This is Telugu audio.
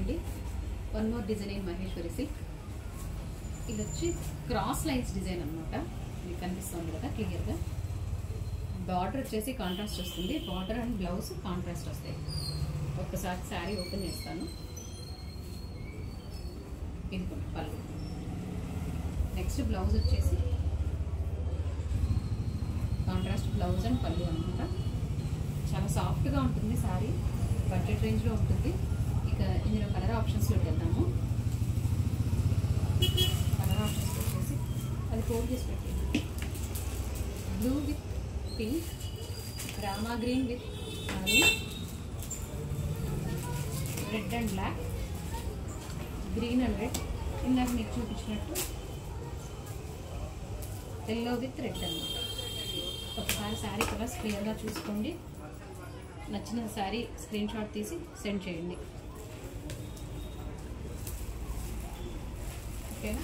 అండి. One more design in Maheshwari silk. ఇది వచ్చి క్రాస్ లైన్స్ డిజైన్ అనమాట. మీకు కనిపిస్తుంది కదా క్లియర్గా. బార్డర్ వచ్చేసి కాంట్రాస్ట్ వస్తుంది. బార్డర్ అండ్ బ్లౌజ్ కాంట్రాస్ట్ వస్తాయి. ఒక్కసారి శారీ ఓపెన్ చేస్తాను. ఇది పళ్ళు. నెక్స్ట్ బ్లౌజ్ వచ్చేసి కాంట్రాస్ట్ బ్లౌజ్ అండ్ పళ్ళు అనమాట. చాలా సాఫ్ట్గా ఉంటుంది శారీ. బడ్జెట్ రేంజ్లో ఉంటుంది. ఇక ఇందులో కలర్ ఆప్షన్స్లోకి వెళ్దాము. కలర్ ఆప్షన్స్ వచ్చేసి అది ఫోల్డ్ చేసి పెట్టింది. బ్లూ విత్ పింక్, రామా green with maroon, red and black, green and red, ఇందాక మీకు చూపించినట్టు ఎల్లో విత్ రెడ్ అన్నమాట. ఒకసారి శారీ కలర్స్ క్లియర్గా చూసుకోండి. నచ్చిన శారీ స్క్రీన్ షాట్ తీసి సెండ్ చేయండి. ఓకేనా?